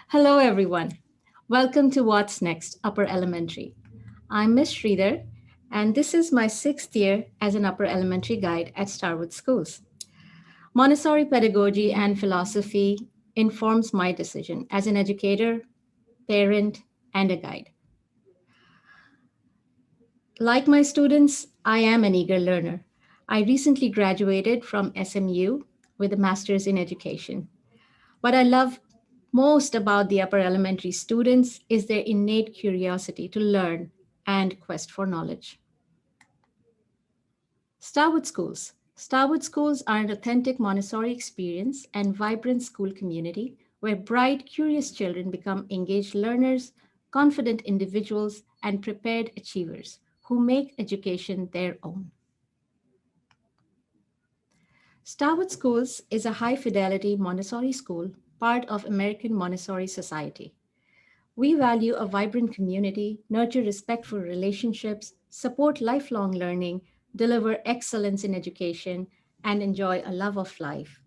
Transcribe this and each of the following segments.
Hello, everyone. Welcome to What's Next Upper Elementary. I'm Miss Sridhar, and this is my sixth year as an upper elementary guide at Starwood Schools. Montessori pedagogy and philosophy informs my decision as an educator, parent, and a guide. Like my students, I am an eager learner. I recently graduated from SMU with a master's in education. What I love most about the upper elementary students is their innate curiosity to learn and quest for knowledge. Starwood Schools. Starwood Schools are an authentic Montessori experience and vibrant school community where bright, curious children become engaged learners, confident individuals, and prepared achievers who make education their own. Starwood Schools is a high fidelity Montessori school, part of American Montessori Society. We value a vibrant community, nurture respectful relationships, support lifelong learning, deliver excellence in education, and enjoy a love of life.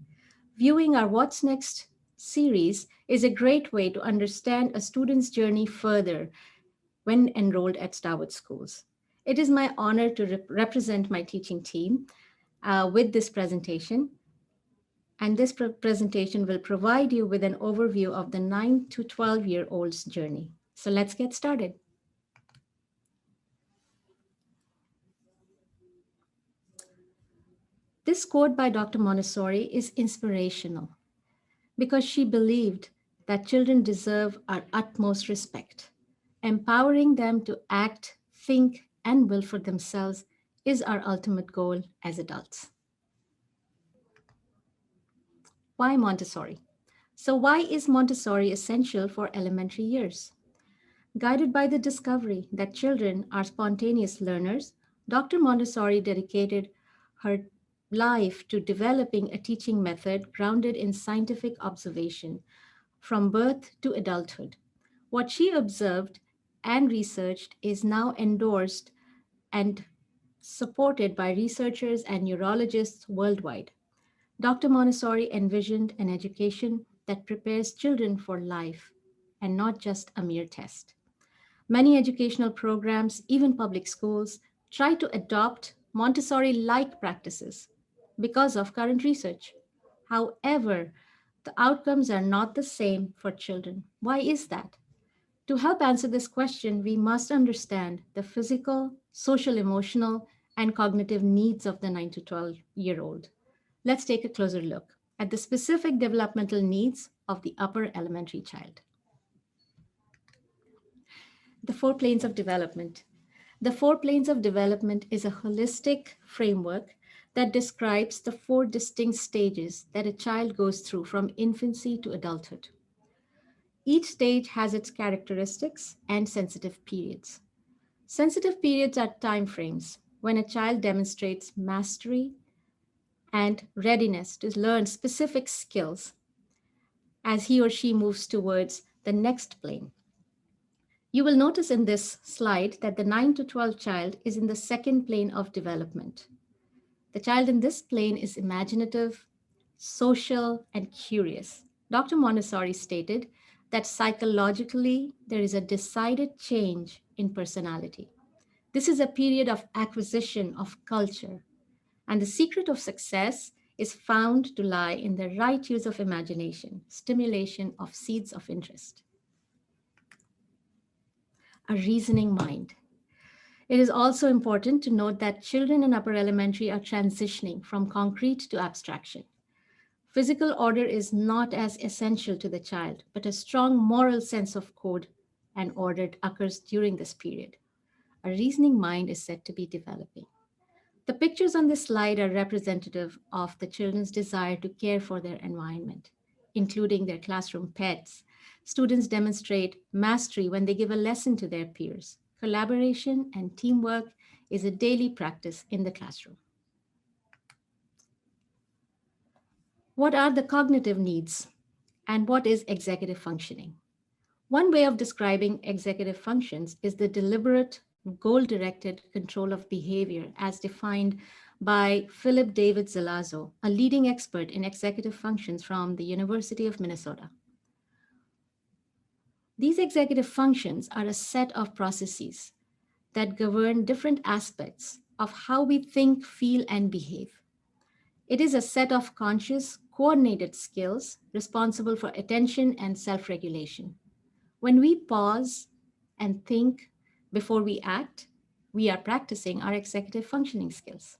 Viewing our What's Next series is a great way to understand a student's journey further when enrolled at Starwood Schools. It is my honor to represent my teaching team with this presentation, and this presentation will provide you with an overview of the 9 to 12-year-old's journey. So let's get started. This quote by Dr. Montessori is inspirational because she believed that children deserve our utmost respect. Empowering them to act, think, and will for themselves is our ultimate goal as adults. Why Montessori? So, why is Montessori essential for elementary years? Guided by the discovery that children are spontaneous learners, Dr. Montessori dedicated her life to developing a teaching method grounded in scientific observation from birth to adulthood. What she observed and researched is now endorsed and supported by researchers and neurologists worldwide. Dr. Montessori envisioned an education that prepares children for life and not just a mere test. Many educational programs, even public schools, try to adopt Montessori like practices because of current research. However, the outcomes are not the same for children. Why is that? To help answer this question, we must understand the physical, social, emotional, and cognitive needs of the 9 to 12-year-old. Let's take a closer look at the specific developmental needs of the upper elementary child. The four planes of development. The four planes of development is a holistic framework that describes the four distinct stages that a child goes through from infancy to adulthood. Each stage has its characteristics and sensitive periods. Sensitive periods are time frames when a child demonstrates mastery and readiness to learn specific skills as he or she moves towards the next plane. You will notice in this slide that the 9 to 12 child is in the second plane of development. The child in this plane is imaginative, social, and curious. Dr. Montessori stated that psychologically there is a decided change in personality. This is a period of acquisition of culture, and the secret of success is found to lie in the right use of imagination, stimulation of seeds of interest. A reasoning mind. It is also important to note that children in upper elementary are transitioning from concrete to abstraction. Physical order is not as essential to the child, but a strong moral sense of code and order occurs during this period. A reasoning mind is said to be developing. The pictures on this slide are representative of the children's desire to care for their environment, including their classroom pets. Students demonstrate mastery when they give a lesson to their peers. Collaboration and teamwork is a daily practice in the classroom. What are the cognitive needs and what is executive functioning? One way of describing executive functions is the deliberate, goal directed control of behavior as defined by Philip David Zelazo, a leading expert in executive functions from the University of Minnesota. These executive functions are a set of processes that govern different aspects of how we think, feel, and behave. It is a set of conscious, coordinated skills responsible for attention and self regulation. When we pause and think before we act, we are practicing our executive functioning skills.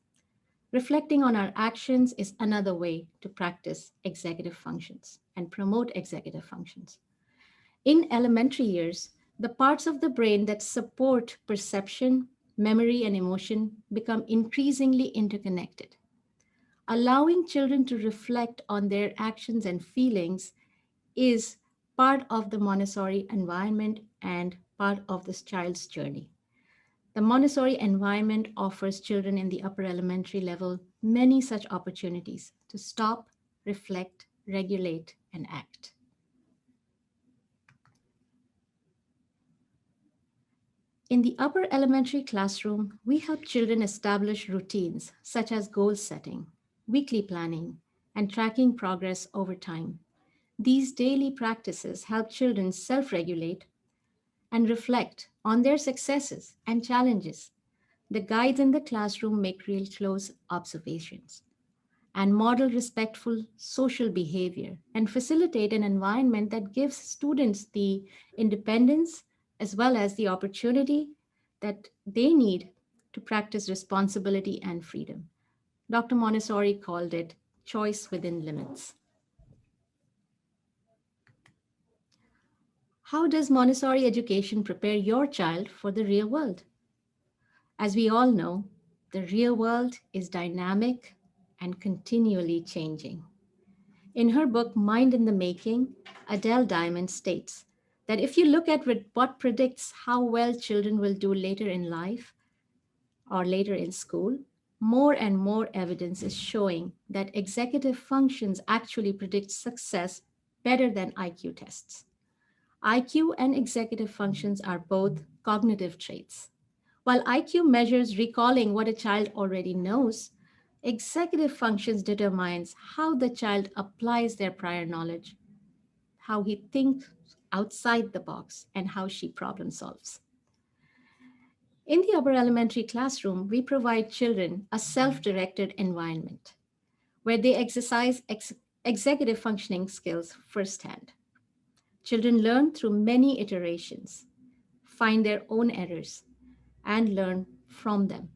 Reflecting on our actions is another way to practice executive functions and promote executive functions. In elementary years, the parts of the brain that support perception, memory, and emotion become increasingly interconnected. Allowing children to reflect on their actions and feelings is part of the Montessori environment and part of this child's journey. The Montessori environment offers children in the upper elementary level many such opportunities to stop, reflect, regulate, and act. In the upper elementary classroom, we help children establish routines such as goal setting, weekly planning, and tracking progress over time. These daily practices help children self regulate and reflect on their successes and challenges. The guides in the classroom make real close observations and model respectful social behavior and facilitate an environment that gives students the independence as well as the opportunity that they need to practice responsibility and freedom. Dr. Montessori called it choice within limits. How does Montessori education prepare your child for the real world? As we all know, the real world is dynamic and continually changing. In her book, Mind in the Making, Adele Diamond states that if you look at what predicts how well children will do later in life or later in school, more and more evidence is showing that executive functions actually predict success better than IQ tests. IQ and executive functions are both cognitive traits. While IQ measures recalling what a child already knows, executive functions determines how the child applies their prior knowledge, how he thinks outside the box, and how she problem solves. In the upper elementary classroom, we provide children a self directed environment where they exercise executive functioning skills firsthand. Children learn through many iterations, find their own errors, and learn from them.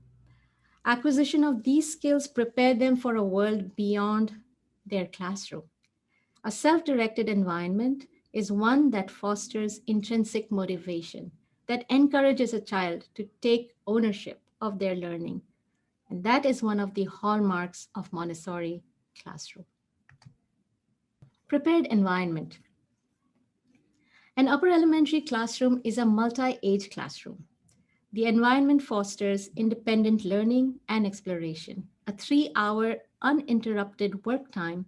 Acquisition of these skills prepare them for a world beyond their classroom. A self directed environment is one that fosters intrinsic motivation, that encourages a child to take ownership of their learning. And that is one of the hallmarks of Montessori classroom. Prepared environment. An upper elementary classroom is a multi age classroom. The environment fosters independent learning and exploration. A 3 hour uninterrupted work time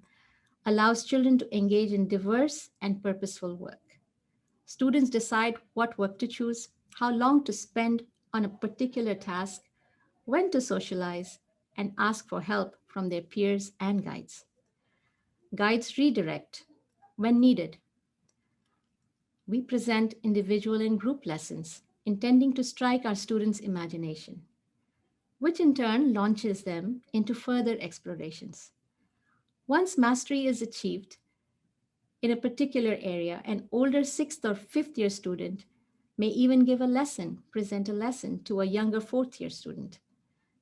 allows children to engage in diverse and purposeful work. Students decide what work to choose, how long to spend on a particular task, when to socialize, and ask for help from their peers and guides. Guides redirect when needed. We present individual and group lessons intending to strike our students' imagination, which in turn launches them into further explorations. Once mastery is achieved in a particular area, an older sixth or fifth year student may even give a lesson, present a lesson to a younger fourth year student.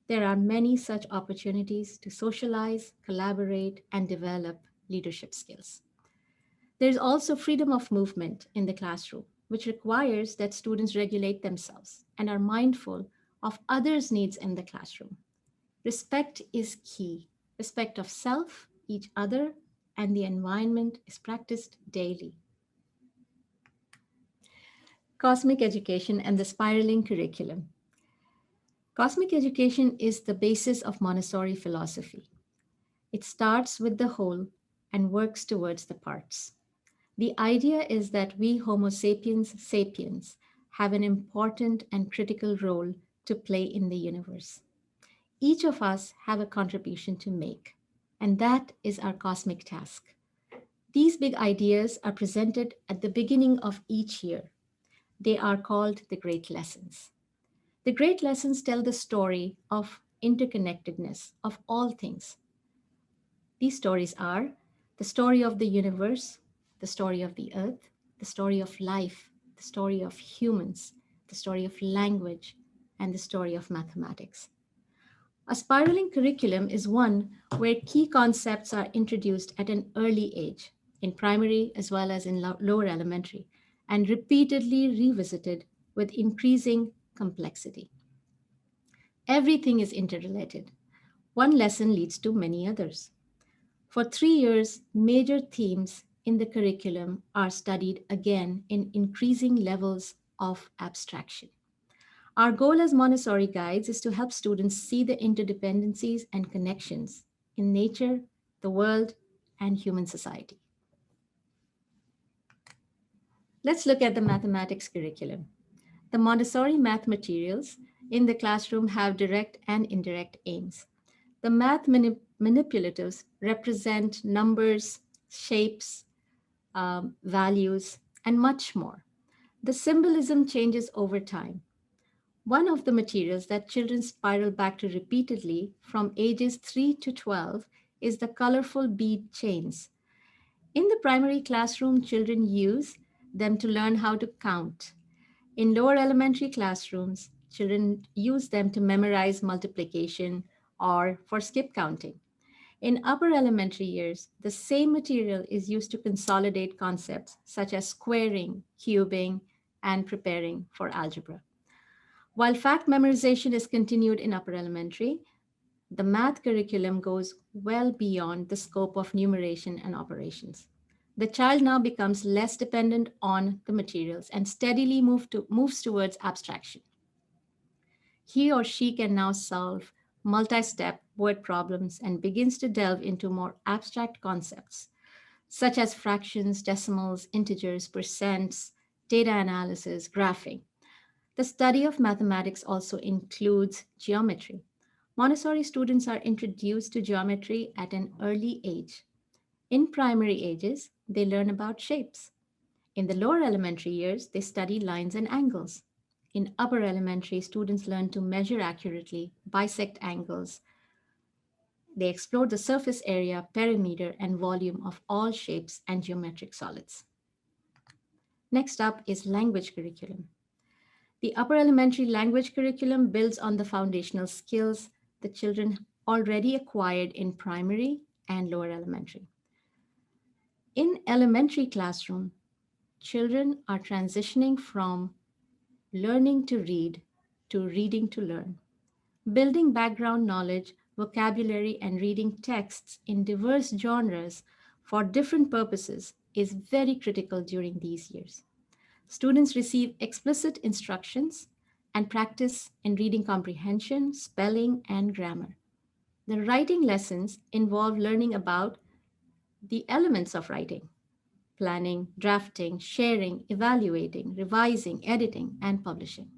There are many such opportunities to socialize, collaborate, and develop leadership skills. There's also freedom of movement in the classroom, which requires that students regulate themselves and are mindful of others' needs in the classroom. Respect is key. Respect of self, each other, and the environment is practiced daily. Cosmic education and the spiraling curriculum. Cosmic education is the basis of Montessori philosophy. It starts with the whole and works towards the parts. The idea is that we Homo sapiens sapiens have an important and critical role to play in the universe. Each of us have a contribution to make, and that is our cosmic task. These big ideas are presented at the beginning of each year. They are called the Great Lessons. The Great Lessons tell the story of interconnectedness of all things. These stories are the story of the universe, the story of the earth, the story of life, the story of humans, the story of language, and the story of mathematics. A spiraling curriculum is one where key concepts are introduced at an early age, in primary as well as in lower elementary, and repeatedly revisited with increasing complexity. Everything is interrelated. One lesson leads to many others. For 3 years, major themes in the curriculum are studied again in increasing levels of abstraction. Our goal as Montessori guides is to help students see the interdependencies and connections in nature, the world, and human society. Let's look at the mathematics curriculum. The Montessori math materials in the classroom have direct and indirect aims. The math manipulatives represent numbers, shapes, values, and much more. The symbolism changes over time. One of the materials that children spiral back to repeatedly from ages 3 to 12 is the colorful bead chains. In the primary classroom, children use them to learn how to count. In lower elementary classrooms, children use them to memorize multiplication or for skip counting. In upper elementary years, the same material is used to consolidate concepts such as squaring, cubing, and preparing for algebra. While fact memorization is continued in upper elementary, the math curriculum goes well beyond the scope of numeration and operations. The child now becomes less dependent on the materials and steadily moves towards abstraction. He or she can now solve multi step word problems and begins to delve into more abstract concepts, such as fractions, decimals, integers, percents, data analysis, graphing. The study of mathematics also includes geometry. Montessori students are introduced to geometry at an early age. In primary ages, they learn about shapes. In the lower elementary years, they study lines and angles. In upper elementary, students learn to measure accurately, bisect angles. They explore the surface area, perimeter, and volume of all shapes and geometric solids. Next up is language curriculum. The upper elementary language curriculum builds on the foundational skills the children already acquired in primary and lower elementary. In elementary classroom, children are transitioning from learning to read to reading to learn. Building background knowledge, vocabulary, and reading texts in diverse genres for different purposes is very critical during these years. Students receive explicit instructions and practice in reading comprehension, spelling, and grammar. The writing lessons involve learning about the elements of writing: planning, drafting, sharing, evaluating, revising, editing, and publishing.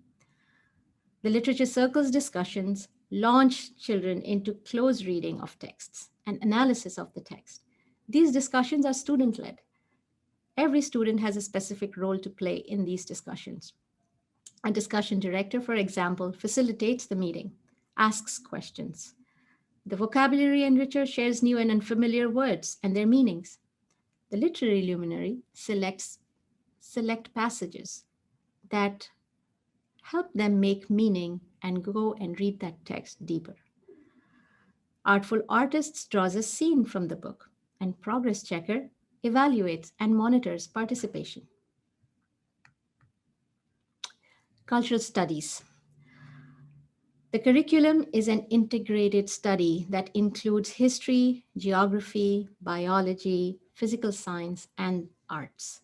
The literature circles discussions launch children into close reading of texts and analysis of the text. These discussions are student led. Every student has a specific role to play in these discussions. A discussion director, for example, facilitates the meeting, asks questions. The vocabulary enricher shares new and unfamiliar words and their meanings. The literary luminary select passages that help them make meaning and go and read that text deeper. Artful artists draws a scene from the book, and progress checker evaluates and monitors participation. Cultural studies. The curriculum is an integrated study that includes history, geography, biology, physical science, and arts.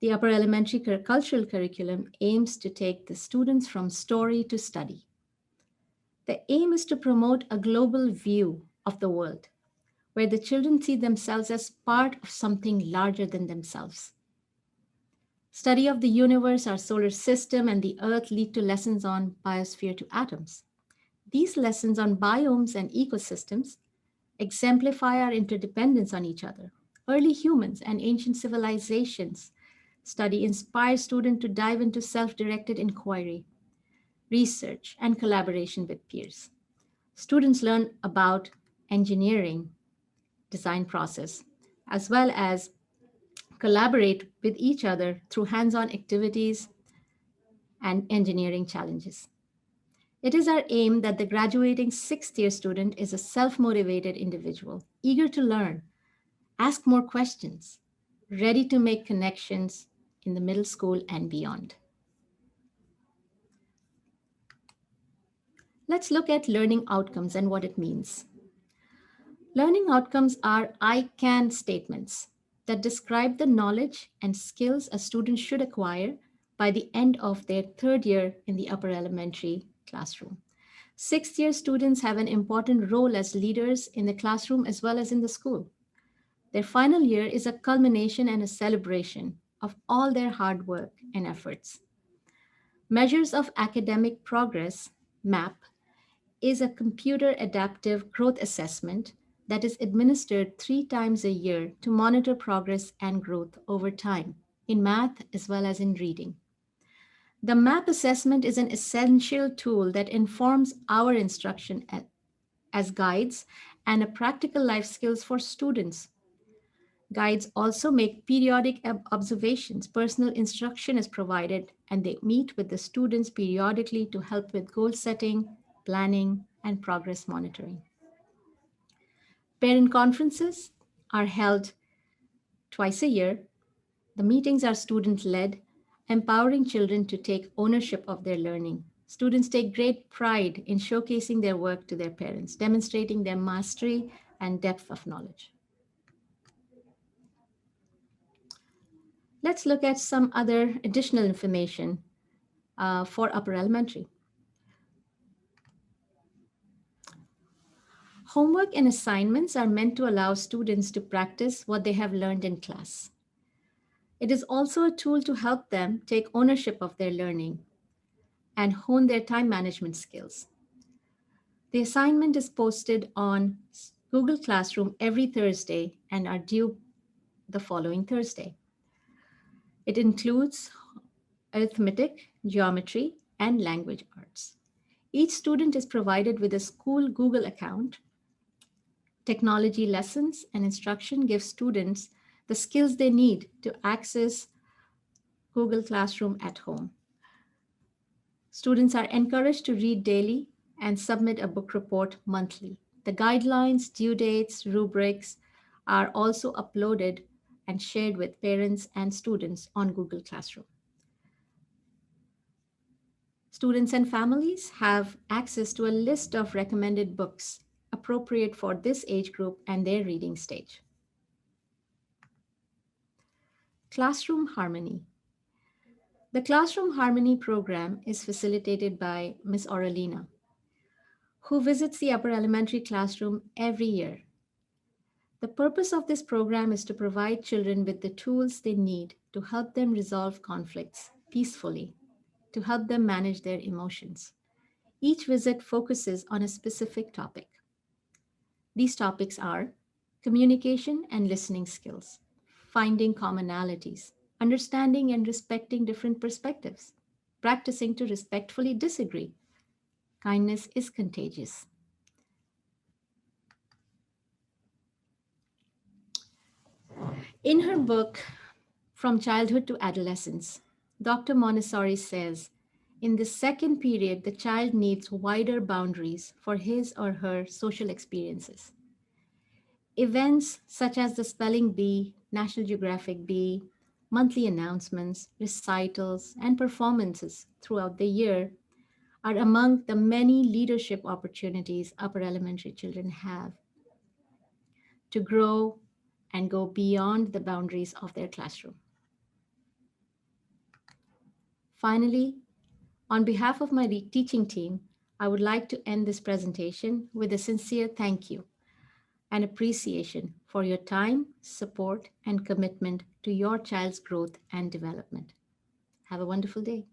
The upper elementary cultural curriculum aims to take the students from story to study. The aim is to promote a global view of the world, where the children see themselves as part of something larger than themselves. Study of the universe, our solar system, and the earth lead to lessons on biosphere to atoms. These lessons on biomes and ecosystems exemplify our interdependence on each other, early humans, and ancient civilizations. Study inspires students to dive into self directed inquiry, research, and collaboration with peers. Students learn about engineering, design process, as well as collaborate with each other through hands on activities and engineering challenges. It is our aim that the graduating sixth year student is a self motivated individual, eager to learn, ask more questions, ready to make connections in the middle school and beyond. Let's look at learning outcomes and what it means. Learning outcomes are I can statements that describe the knowledge and skills a student should acquire by the end of their third year in the upper elementary classroom. Sixth year students have an important role as leaders in the classroom as well as in the school. Their final year is a culmination and a celebration of all their hard work and efforts. Measures of academic progress, MAP, is a computer adaptive growth assessment that is administered 3 times a year to monitor progress and growth over time in math as well as in reading. The MAP assessment is an essential tool that informs our instruction as guides and a practical life skills for students. Guides also make periodic observations. Personal instruction is provided, and they meet with the students periodically to help with goal setting, planning, and progress monitoring. Parent conferences are held twice a year. The meetings are student led, empowering children to take ownership of their learning. Students take great pride in showcasing their work to their parents, demonstrating their mastery and depth of knowledge. Let's look at some other additional information for upper elementary. Homework and assignments are meant to allow students to practice what they have learned in class. It is also a tool to help them take ownership of their learning and hone their time management skills. The assignment is posted on Google Classroom every Thursday and are due the following Thursday. It includes arithmetic, geometry, and language arts. Each student is provided with a school Google account. Technology lessons and instruction give students the skills they need to access Google Classroom at home. Students are encouraged to read daily and submit a book report monthly. The guidelines, due dates, rubrics are also uploaded and shared with parents and students on Google Classroom. Students and families have access to a list of recommended books appropriate for this age group and their reading stage. Classroom Harmony. The Classroom Harmony program is facilitated by Ms. Aurolina, who visits the upper elementary classroom every year. The purpose of this program is to provide children with the tools they need to help them resolve conflicts peacefully, to help them manage their emotions. Each visit focuses on a specific topic. These topics are communication and listening skills, finding commonalities, understanding and respecting different perspectives, practicing to respectfully disagree. Kindness is contagious. In her book, From Childhood to Adolescence, Dr. Montessori says, in the second period, the child needs wider boundaries for his or her social experiences. Events such as the Spelling Bee, National Geographic Bee, monthly announcements, recitals, and performances throughout the year are among the many leadership opportunities upper elementary children have to grow and go beyond the boundaries of their classroom. Finally, on behalf of my teaching team, I would like to end this presentation with a sincere thank you and appreciation for your time, support, and commitment to your child's growth and development. Have a wonderful day.